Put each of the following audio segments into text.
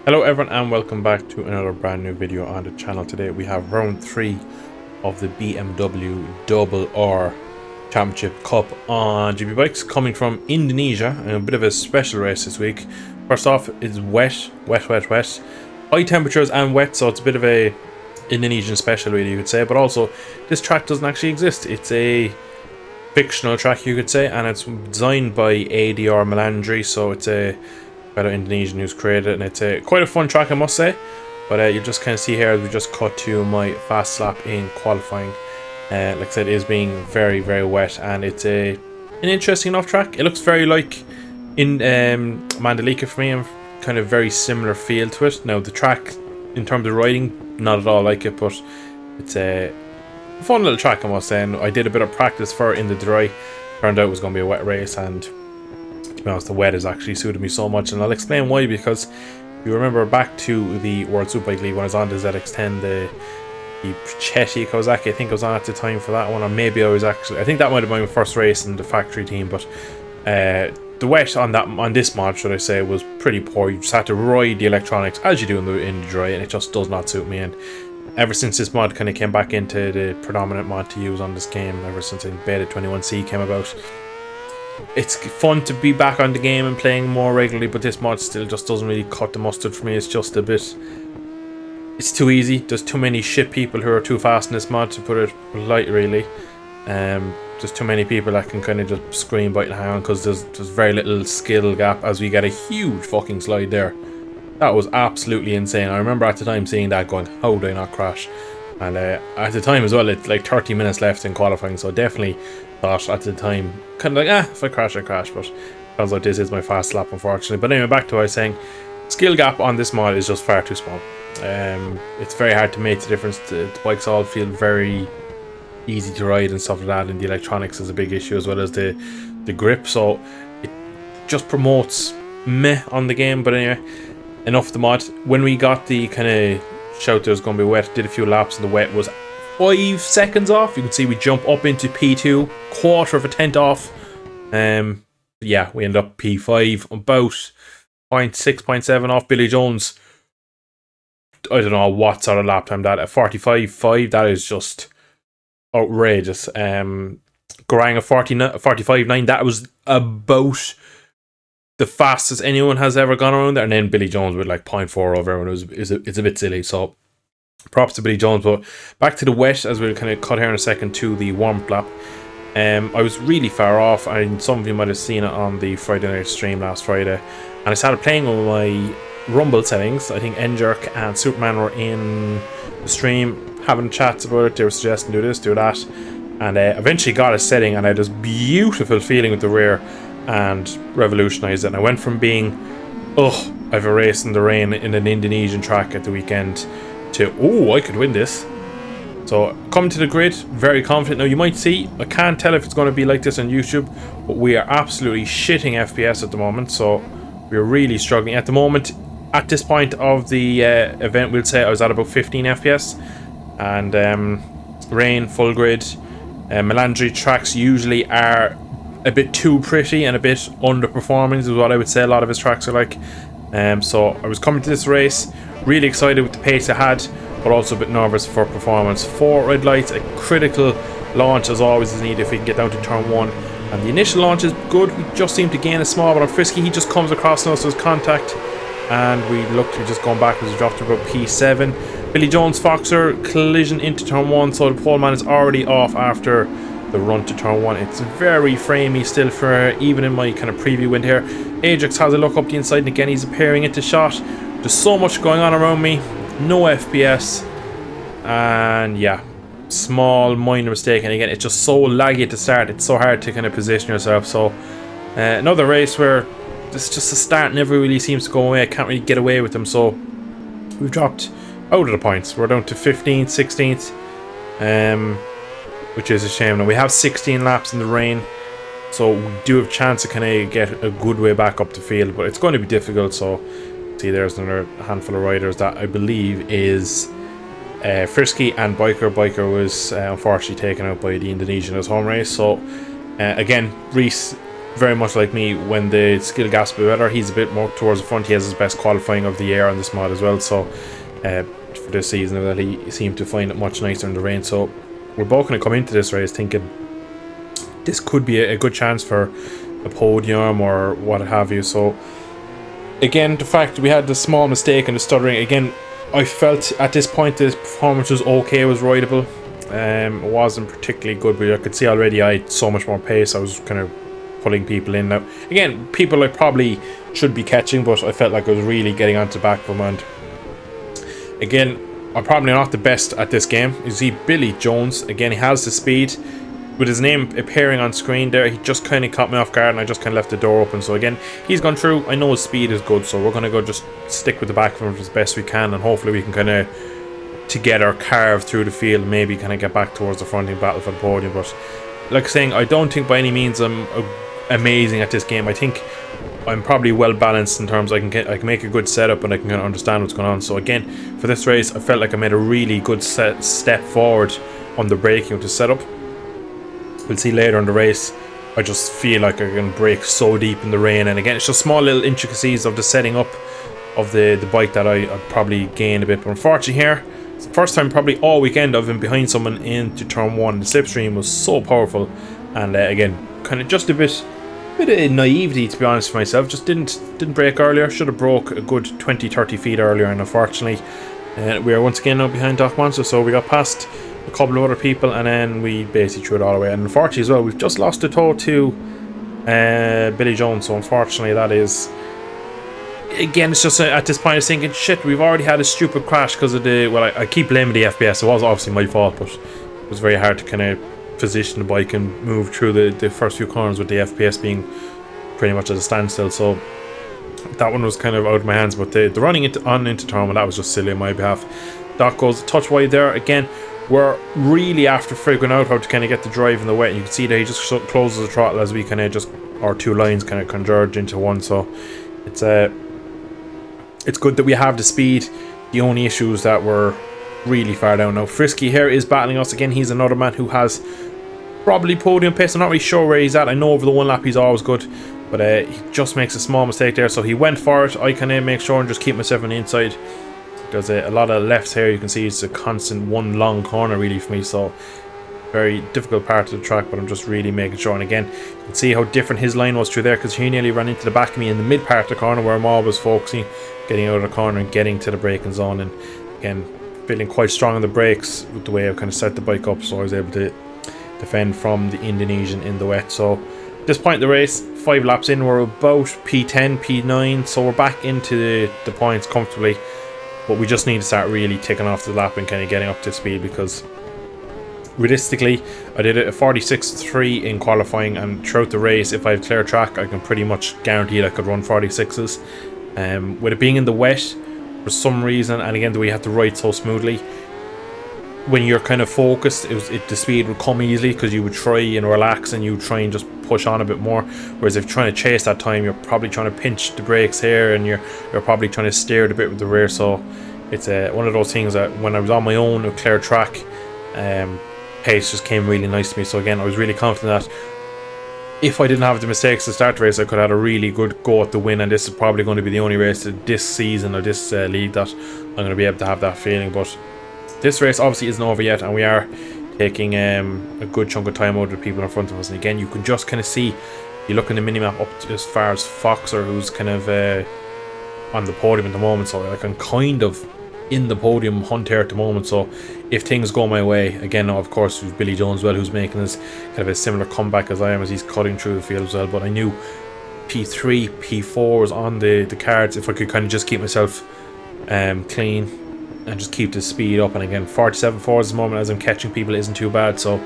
Hello everyone and welcome back to another brand new video on the channel. Today we have round 3 of the BMW Double R Championship Cup on GP bikes coming from Indonesia, and a bit of a special race this week. First off, it's wet, high temperatures and wet, so it's a bit of a Indonesian special really, you could say. But also this track doesn't actually exist. It's a fictional track, you could say, and it's designed by ADR Melandri, so it's a fellow Indonesian who's created it, and it's quite a fun track, I must say. But you just kind of see here as we just cut to my fast lap in qualifying. Like I said, it is being very wet, and it's an interesting enough track. It looks very like in Mandalika for me, and kind of very similar feel to it. Now the track in terms of riding, not at all like it, but it's a fun little track, I must say. And I did a bit of practice for it in the dry. Turned out it was going to be a wet race, and to be honest, the wet has actually suited me so much, and I'll explain why. Because if you remember back to the World Superbike League when I was on the ZX10, the Chechi Kawasaki, I think I was on at the time for that one, or maybe I think that might have been my first race in the factory team. But the wet on this mod, should I say, was pretty poor. You just had to ride the electronics as you do in the dry, and it just does not suit me. And ever since this mod kind of came back into the predominant mod to use on this game, ever since Beta 21C came about, it's fun to be back on the game and playing more regularly, but this mod still just doesn't really cut the mustard for me. It's just a bit, it's too easy. There's too many shit people who are too fast in this mod, to put it polite, really. There's too many people that can kind of just scream, bite and hang on, because there's very little skill gap as we get a huge fucking slide there. That was absolutely insane. I remember at the time seeing that going, how did I not crash? And at the time as well, it's like 30 minutes left in qualifying, so definitely thought at the time, kind of like, if I crash, I crash. But turns out this is my fast lap, unfortunately. But anyway, back to what I was saying. Skill gap on this mod is just far too small. It's very hard to make the difference. The bikes all feel very easy to ride and stuff like that, and the electronics is a big issue, as well as the grip. So it just promotes meh on the game. But anyway, enough of the mod. When we got the kind of shout there was going to be wet, did a few laps, and the wet was 5 seconds off. You can see we jump up into P2, quarter of a tenth off. Yeah, we end up P5, about 0.6, 0.7 off Billy Jones. I don't know what sort of lap time that at 45.5. That is just outrageous. Garang at 45.9. That was about the fastest anyone has ever gone around there, and then Billy Jones with like 0.4 over everyone. It's a bit silly, so props to Billy Jones. But back to the wet, as we'll kind of cut here in a second to the warm lap. I was really far off, and some of you might have seen it on the Friday night stream last Friday, and I started playing with my rumble settings. I think N-Jerk and Superman were in the stream having chats about it. They were suggesting do this, do that, and eventually got a setting, and I had this beautiful feeling with the rear and revolutionized it. And I went from being I've a race in the rain in an Indonesian track at the weekend to I could win this. So coming to the grid, very confident. Now you might see, I can't tell if it's going to be like this on YouTube, but we are absolutely shitting FPS at the moment, so we're really struggling at the moment. At this point of the event, we'll say I was at about 15 FPS, and rain, full grid. Melandri tracks usually are a bit too pretty and a bit underperforming, is what I would say a lot of his tracks are like. So I was coming to this race really excited with the pace I had, but also a bit nervous for performance. 4 red lights, a critical launch as always is needed if we can get down to turn 1. And the initial launch is good. We just seem to gain a small, but on Frisky he just comes across us as contact, and we look to be just going backwards. We dropped to about P7. Billy Jones Foxer collision into turn 1, so the pole man is already off after the run to turn 1. It's very framey still for even in my kind of preview wind here. Ajax has a look up the inside, and again he's appearing into shot. There's so much going on around me, no FPS, and yeah, small minor mistake, and again it's just so laggy at the start. It's so hard to kind of position yourself. So another race where this just the start never really seems to go away. I can't really get away with them, so we've dropped out of the points. We're down to 15th, 16th, which is a shame. Now we have 16 laps in the rain, so we do have a chance to kind of get a good way back up the field, but it's going to be difficult. So see, there's another handful of riders that I believe is Frisky and Biker. Biker was unfortunately taken out by the Indonesian as home race. So again, Reese very much like me, when the skill gap's a bit better, he's a bit more towards the front. He has his best qualifying of the year on this mod as well, so for this season that he seemed to find it much nicer in the rain. So we're both going to come into this race thinking this could be a good chance for a podium or what have you. So again, the fact we had the small mistake in the stuttering, again, I felt at this point the performance was okay, it was rideable. It wasn't particularly good, but I could see already I had so much more pace. I was kind of pulling people in. Now again, people I probably should be catching, but I felt like I was really getting onto the back of them. And again, I'm probably not the best at this game. You see Billy Jones, again, he has the speed. With his name appearing on screen there, he just kind of caught me off guard, and I just kind of left the door open. So again, he's gone through. I know his speed is good, so we're going to go just stick with the back of him as best we can, and hopefully we can kind of together carve through the field, maybe kind of get back towards the front in battle for the podium. But like saying, I don't think by any means I'm amazing at this game. I think I'm probably well balanced in terms I can make a good setup and I can kind of understand what's going on. So again, for this race, I felt like I made a really good step forward on the braking with the setup. We'll see later in the race, I just feel like I can brake so deep in the rain, and again, it's just small little intricacies of the setting up of the bike that I probably gained a bit. But unfortunately here, it's the first time probably all weekend I've been behind someone into turn one. The slipstream was so powerful, and again, kind of just a bit of naivety, to be honest, for myself. Just didn't brake earlier. Should have broke a good 20-30 feet earlier, and unfortunately we are once again now behind Doc Monster. So we got past a couple of other people, and then we basically threw it all away. And unfortunately as well, we've just lost the toe to Billy Jones. So unfortunately, that is, again, it's just at this point I was thinking, shit, we've already had a stupid crash because of the, well, I keep blaming the FPS. It was obviously my fault, but it was very hard to kind of position the bike and move through the first few corners with the FPS being pretty much at a standstill. So that one was kind of out of my hands. But the running into turn one, that was just silly on my behalf. Doc goes a touch wide there. Again, we're really after figuring out how to kind of get the drive in the wet. And you can see that he just closes the throttle as we kind of just, our two lines kind of converge into one. So it's good that we have the speed. The only issue is that we're really far down now. Frisky here is battling us again. He's another man who has probably podium pace. I'm not really sure where he's at. I know over the one lap he's always good, but he just makes a small mistake there. So he went for it. I kind of make sure and just keep myself on the inside. There's a lot of lefts here. You can see it's a constant one long corner really for me. So very difficult part of the track, but I'm just really making sure. And again, you can see how different his line was through there, because he nearly ran into the back of me in the mid part of the corner where I'm always focusing, getting out of the corner and getting to the braking zone. And again, feeling quite strong on the brakes with the way I've kind of set the bike up, so I was able to defend from the Indonesian in the wet. So at this point in the race, 5 laps in, we're about P10, P9, so we're back into the points comfortably. But we just need to start really ticking off the lap and kind of getting up to speed, because realistically, I did a 46.3 in qualifying, and throughout the race, if I have clear track, I can pretty much guarantee I could run 46s. With it being in the wet for some reason, and again, the way you have to ride so smoothly, when you're kind of focused, the speed would come easily, because you would try and relax and you would try and just push on a bit more. Whereas if you're trying to chase that time, you're probably trying to pinch the brakes here, and you're probably trying to steer it a bit with the rear. So it's one of those things that when I was on my own with clear track, pace just came really nice to me. So again, I was really confident that if I didn't have the mistakes to start the race, I could have had a really good go at the win. And this is probably going to be the only race this season or this league that I'm going to be able to have that feeling. But this race obviously isn't over yet, and we are taking a good chunk of time out of the people in front of us. And again, you can just kind of see, you look in the minimap up to as far as Foxer, who's kind of on the podium at the moment. So like, I'm kind of in the podium hunt here at the moment. So if things go my way, again, of course, with Billy Jones well, who's making this kind of a similar comeback as I am, as he's cutting through the field as well. But I knew P3, P4 was on the cards if I could kind of just keep myself clean and just keep the speed up. And again, 47.4 at the moment as I'm catching people isn't too bad. So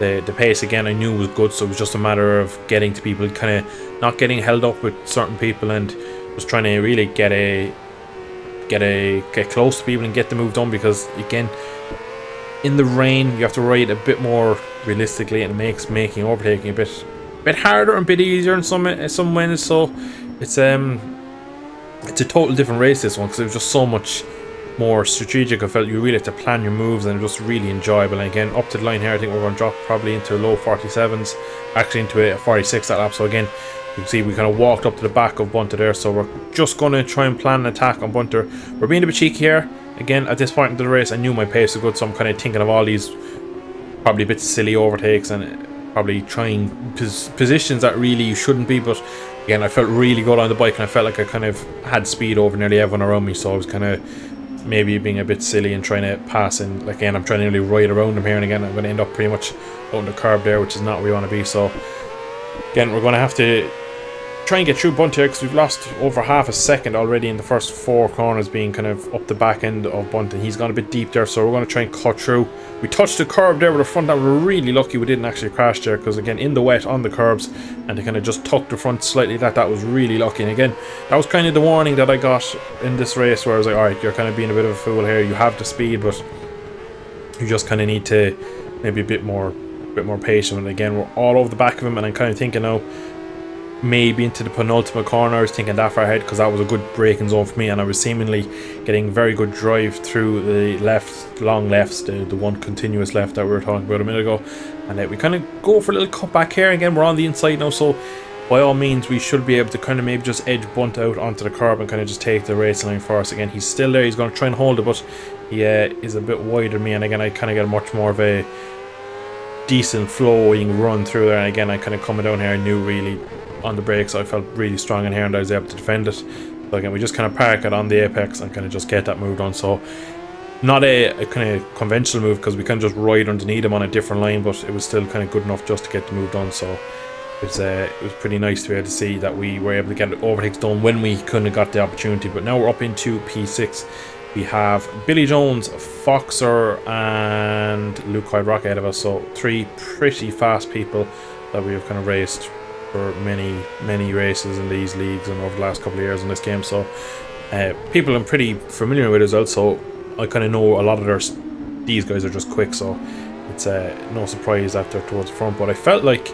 the pace again I knew was good, so it was just a matter of getting to people, kind of not getting held up with certain people, and just trying to really get close to people and get the move done. Because again, in the rain you have to ride a bit more realistically, and it makes overtaking a bit harder and a bit easier in some ways. So it's a total different race, this one, because it was just so much more strategic. I felt you really have to plan your moves, and just really enjoyable. And again, up to the line here, I think we're going to drop probably into low 47s, actually into a 46 that lap. So again, you can see we kind of walked up to the back of Bunter there, so we're just going to try and plan an attack on Bunter. We're being a bit cheeky here. Again, at this point in the race, I knew my pace was good, so I'm kind of thinking of all these probably a bit silly overtakes and probably trying positions that really you shouldn't be. But again, I felt really good on the bike, and I felt like I kind of had speed over nearly everyone around me, so I was kind of maybe being a bit silly and trying to pass. And like, again, I'm trying to nearly ride around them here, and again, I'm going to end up pretty much out on the curb there, which is not where we want to be. So again, we're going to have to try and get through Bunter here, because we've lost over half a second already in the first 4 corners, being kind of up the back end of Bunter. He's gone a bit deep there, so we're going to try and cut through. We touched the curb there with the front, that we're really lucky we didn't actually crash there, because again, in the wet on the curbs, and they kind of just tucked the front slightly. That was really lucky. And again, that was kind of the warning that I got in this race, where I was like, alright, you're kind of being a bit of a fool here. You have the speed, but you just kind of need to maybe a bit more patient. And again, we're all over the back of him, and I'm kind of thinking now, maybe into the penultimate corner. I was thinking that far ahead, because that was a good braking zone for me, and I was seemingly getting very good drive through the left, long lefts, the one continuous left that we were talking about a minute ago. And we kind of go for a little cut back here. Again, we're on the inside now, so by all means we should be able to kind of maybe just edge Bunt out onto the curb and kind of just take the race line for us. Again, he's still there, he's going to try and hold it, but he is a bit wider than me, and again, I kind of get much more of a decent flowing run through there. And again, I kind of coming down here, I knew really on the brakes, I felt really strong in here, and I was able to defend it. So again, we just kind of park it on the apex and kind of just get that move done. So not a kind of conventional move, because we kind of just ride underneath him on a different line, but it was still kind of good enough just to get the move done. So it was pretty nice to be able to see that we were able to get overtakes done when we couldn't have got the opportunity. But now we're up into P6. We have Billy Jones, Foxer, and Luke Rock ahead of us. So 3 pretty fast people that we have kind of raced for many races in these leagues and over the last couple of years in this game. So people I'm pretty familiar with as well, so I kind of know a lot of these guys are just quick, so it's no surprise that they're towards the front. But I felt like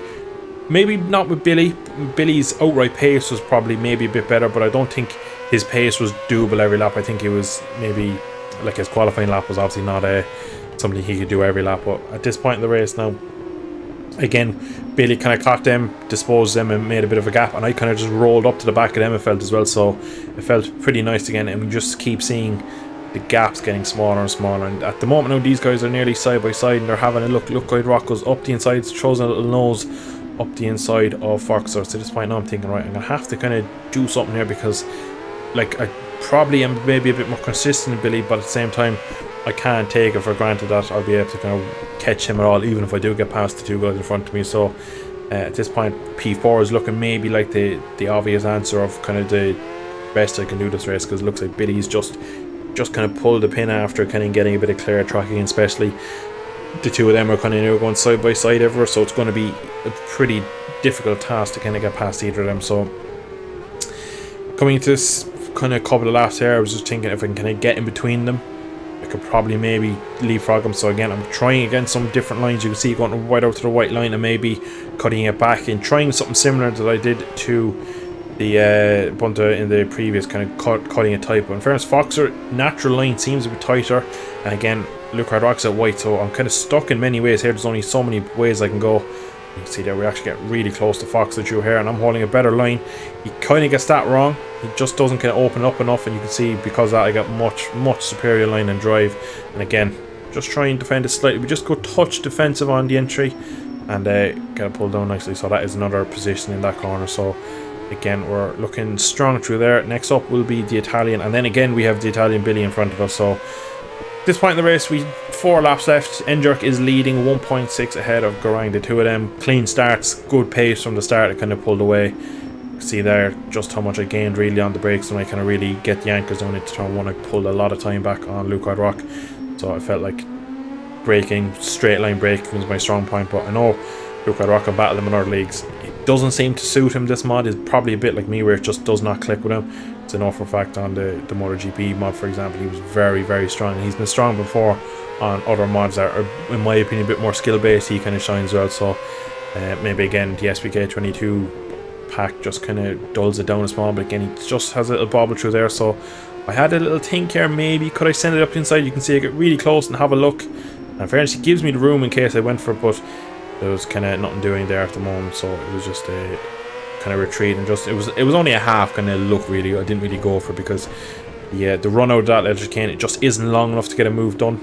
maybe not with Billy. Billy's outright pace was probably maybe a bit better, but I don't think his pace was doable every lap. I think it was maybe, like, his qualifying lap was obviously not something he could do every lap. But at this point in the race now, again, Billy kind of caught them, disposed them, and made a bit of a gap, and I kind of just rolled up to the back of them, it felt as well. So it felt pretty nice again, and we just keep seeing the gaps getting smaller and smaller. And at the moment now, these guys are nearly side by side, and they're having a look. Look, Rock goes up the inside, throws a little nose up the inside of Foxer. So at this point now, I'm thinking, right, I'm gonna have to kind of do something here, because like, I probably am maybe a bit more consistent than Billy, but at the same time, I can't take it for granted that I'll be able to kind of catch him at all, even if I do get past the 2 guys in front of me. So at this point, P4 is looking maybe like the obvious answer of kind of the best I can do this race, because it looks like Billy's just kind of pulled the pin after kind of getting a bit of clear tracking, and especially the 2 of them are kind of going side by side ever, so it's going to be a pretty difficult task to kind of get past either of them. So coming into this kind of couple of laps here, I was just thinking if I can kind of get in between them, I could probably maybe leapfrog them. So again, I'm trying again some different lines. You can see going right out to the white line and maybe cutting it back, and trying something similar that I did to the Bunter in the previous, kind of cutting it tight. But in fairness, Foxer natural line seems a bit tighter, and again, Luke Rock's at white, so I'm kind of stuck in many ways here. There's only so many ways I can go. You can see there we actually get really close to Foxer through here, and I'm holding a better line. He kind of gets that wrong. He just doesn't kind of open up enough, and you can see because of that I got much superior line and drive. And again, just try and defend it slightly. We just go touch defensive on the entry, and get it pulled down nicely. So that is another position in that corner. So again, we're looking strong through there. Next up will be the Italian, and then again we have the Italian Billy in front of us. So at this point in the race, we 4 laps left. Enjerk is leading 1.6 ahead of Garang. The 2 of them clean starts, good pace from the start. It kind of pulled away. See there just how much I gained really on the brakes, and I kind of really get the anchors down into turn 1. I pulled a lot of time back on Luke Rock, so I felt like braking, straight line braking was my strong point. But I know Luke Rock can battle him in other leagues. It doesn't seem to suit him. This mod is probably a bit like me, where it just does not click with him. It's an for a fact on the MotoGP mod, for example, he was very strong, and he's been strong before on other mods that are, in my opinion, a bit more skill based. He kind of shines well. So maybe again the SBK 22 pack just kind of dulls it down a small, but again he just has a little bobble through there. So I had a little think here, maybe could I send it up inside? You can see I get really close and have a look. And in fairness, he gives me the room in case I went for it, but there was kind of nothing doing there at the moment, so it was just a kind of retreat, and just it was only a half kind of look really. I didn't really go for it because yeah, the run out of that electric cane, it just isn't long enough to get a move done.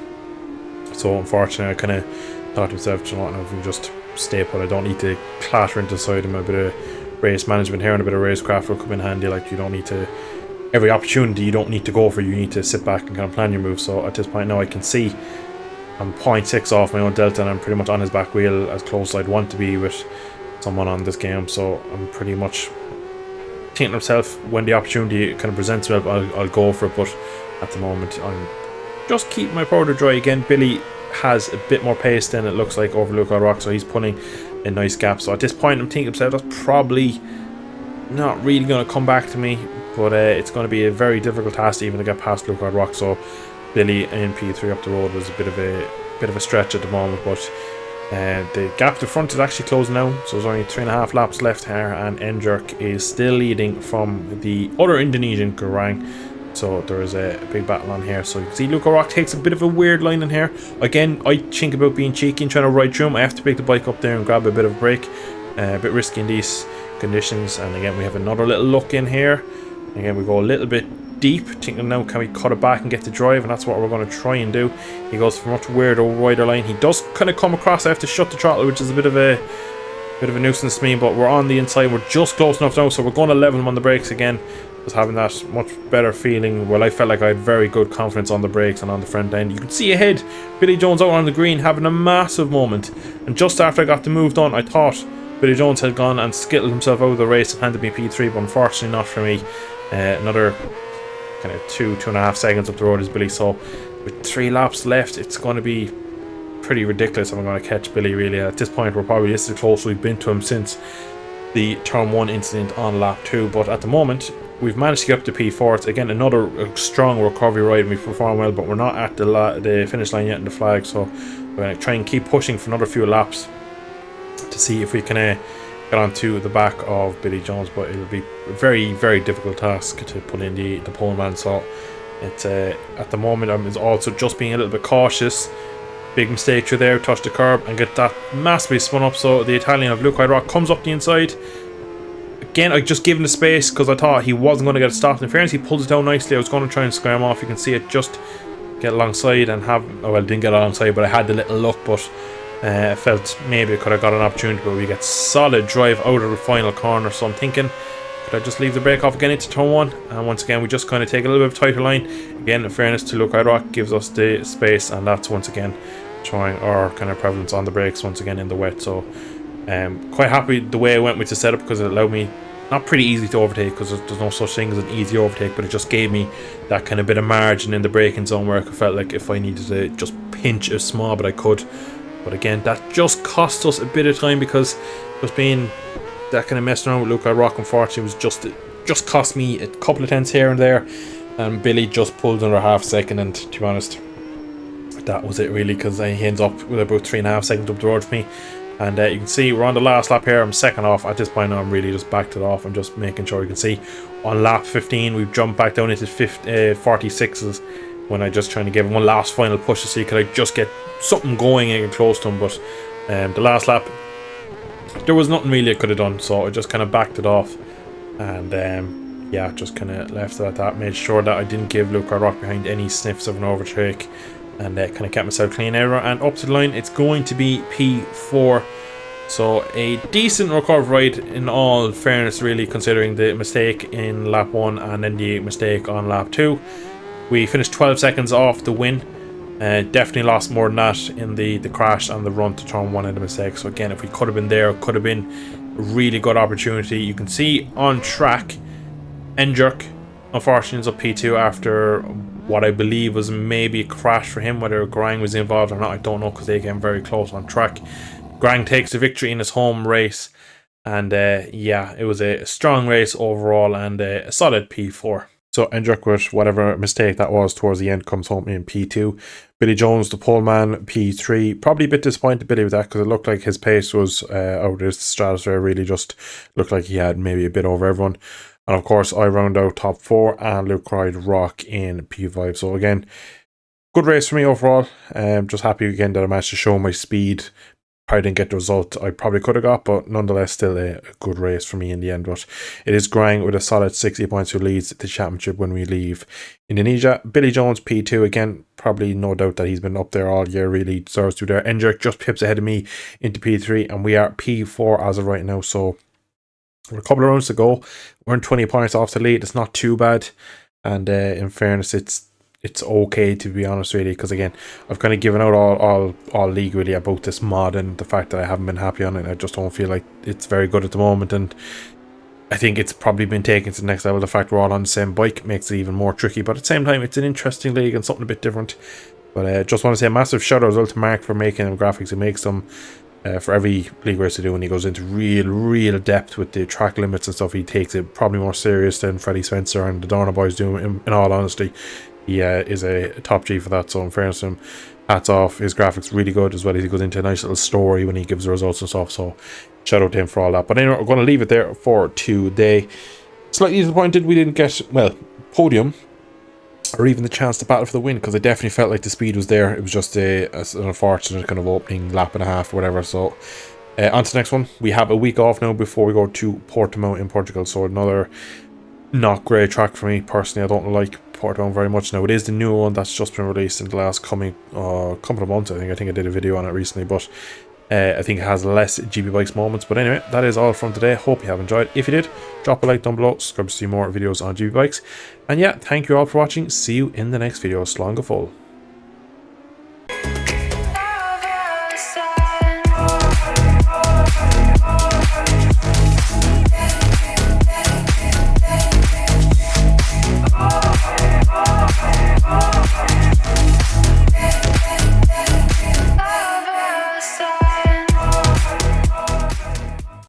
So unfortunately, I kind of thought to myself, you know what, if we just stay put, I don't need to clatter into the side of my bit of race management here, and a bit of racecraft will come in handy. Like, you don't need to, every opportunity you don't need to go for, you need to sit back and kind of plan your moves. So at this point now I can see I'm 0.6 off my own delta, and I'm pretty much on his back wheel, as close as I'd want to be with someone on this game. So I'm pretty much thinking to myself, when the opportunity kind of presents itself, I'll go for it. But at the moment, I'm just keeping my powder dry. Again, Billy has a bit more pace than it looks like over Luke Rock, so he's pulling a nice gap. So at this point, I'm thinking to myself, that's probably not really going to come back to me, but it's going to be a very difficult task to even to get past Luke Rock. So Billy in P3 up the road was a bit of a stretch at the moment, but the gap to the front is actually closing now, so there's only 3.5 laps left here, and Enjerk is still leading from the other Indonesian, Garang. So there is a big battle on here. So you can see Luke Rock takes a bit of a weird line in here. Again, I think about being cheeky and trying to ride through him. I have to pick the bike up there and grab a bit of a break. A bit risky in these conditions. And again, we have another little look in here. Again, we go a little bit deep, thinking now, can we cut it back and get the drive? And that's what we're going to try and do. He goes for a much weirder, wider line. He does kind of come across. I have to shut the throttle, which is a bit of a nuisance to me, but we're on the inside. We're just close enough now, so we're going to level him on the brakes again. Just having that much better feeling. Well, I felt like I had very good confidence on the brakes and on the front end. You can see ahead, Billy Jones out on the green having a massive moment. And just after I got the move done, I thought Billy Jones had gone and skittled himself out of the race and handed me P3, but unfortunately not for me. Another kind of 2.5 seconds up the road is Billy. So with 3 laps left, it's going to be pretty ridiculous if I'm going to catch Billy, really. At this point, we're probably this is close we've been to him since the turn 1 incident on lap 2, but at the moment we've managed to get up to P4. It's again another strong recovery ride, and we've performed well, but we're not at the finish line yet in the flag, so we're going to try and keep pushing for another few laps to see if we can get onto the back of Billy Jones. But it'll be a very, very difficult task to pull in the pole man. So it's at the moment I'm also just being a little bit cautious. Big mistake through there, touch the curb and get that massively spun up. So the Italian of Luke Rock comes up the inside. Again, I just gave him the space because I thought he wasn't going to get it stopped. In fairness, he pulled it down nicely. I was going to try and square him off. You can see it just get alongside and have, oh, well, didn't get alongside, but I had the little look, but I felt maybe I could have got an opportunity, but we get solid drive out of the final corner. So I'm thinking, could I just leave the brake off again into turn 1? And once again, we just kind of take a little bit of a tighter line. Again, in fairness to Luke Rock, gives us the space, and that's once again showing our kind of prevalence on the brakes once again in the wet. So quite happy the way I went with the setup, because it allowed me, not pretty easy to overtake, because there's no such thing as an easy overtake, but it just gave me that kind of bit of margin in the braking zone where I felt like if I needed to just pinch a small bit I could. But again, that just cost us a bit of time, because just being that kind of messing around with Luke Rock, unfortunately, was just cost me a couple of tenths here and there, and Billy just pulled another half second, and to be honest, that was it really, because he ends up with about 3.5 seconds up the road for me. And you can see we're on the last lap here. I'm second off. At this point now, I'm really just backed it off. I'm just making sure. You can see on lap 15 we've jumped back down into 46s when I just trying to give him one last final push to see could I just get something going and get close to him. But the last lap, there was nothing really I could have done, so I just kind of backed it off, and yeah, just kind of left it at that. Made sure that I didn't give Luke Rock behind any sniffs of an overtake, and kind of kept myself clean out and up to the line. It's going to be P4, so a decent recovery ride in all fairness, really, considering the mistake in lap 1 and then the mistake on lap 2. We finished 12 seconds off the win. Definitely lost more than that in the crash and the run to turn 1 and the mistake. So again, if we could have been there, it could have been a really good opportunity. You can see on track, Enjerk unfortunately is up P2 after what I believe was maybe a crash for him. Whether Grang was involved or not, I don't know, because they came very close on track. Grang takes the victory in his home race, and yeah, it was a strong race overall and a solid P4. So Endrick, with whatever mistake that was towards the end, comes home in P2. Billy Jones, the pole man, P3. Probably a bit disappointed, Billy, with that, because it looked like his pace was out of his stratosphere. Really just looked like he had maybe a bit over everyone. And of course, I round out top 4, and Luke cried rock in P5. So again, good race for me overall. Just happy again that I managed to show my speed. Probably didn't get the result I probably could have got, but nonetheless still a good race for me in the end. But it is Grang with a solid 60 points, who leads the championship when we leave Indonesia. Billy Jones P2 again, probably no doubt that he's been up there all year, really deserves to be there. Endrick just pips ahead of me into P3, and we are P4 as of right now. So we're a couple of rounds to go. We're 20 points off the lead. It's not too bad, and in fairness, it's okay, to be honest, really, because again, I've kind of given out all league really about this mod, and the fact that I haven't been happy on it. I just don't feel like it's very good at the moment, and I think it's probably been taken to the next level. The fact we're all on the same bike makes it even more tricky, but at the same time, it's an interesting league and something a bit different. But just want to say a massive shout out as well to Mark for making them graphics. He makes them for every league race to do, and he goes into real depth with the track limits and stuff. He takes it probably more serious than Freddie Spencer and the Dorna boys do, in all honesty. He is a top G for that, so in fairness to him, hats off. His graphics really good, as well as he goes into a nice little story when he gives the results and stuff, so shout out to him for all that. But anyway, we're going to leave it there for today. Slightly disappointed we didn't get, well, podium or even the chance to battle for the win, because I definitely felt like the speed was there. It was just an unfortunate kind of opening lap and a half or whatever. So on to the next one. We have a week off now before we go to Portimao in Portugal, so another not great track for me personally. I don't like Portimao very much now. It is the new one that's just been released in the last couple of months. I think I did a video on it recently, but I think it has less GB Bikes moments. But anyway, that is all from today. Hope you have enjoyed. If you did, drop a like down below, subscribe to see more videos on GB Bikes, and yeah, thank you all for watching. See you in the next video. Slán go fóill.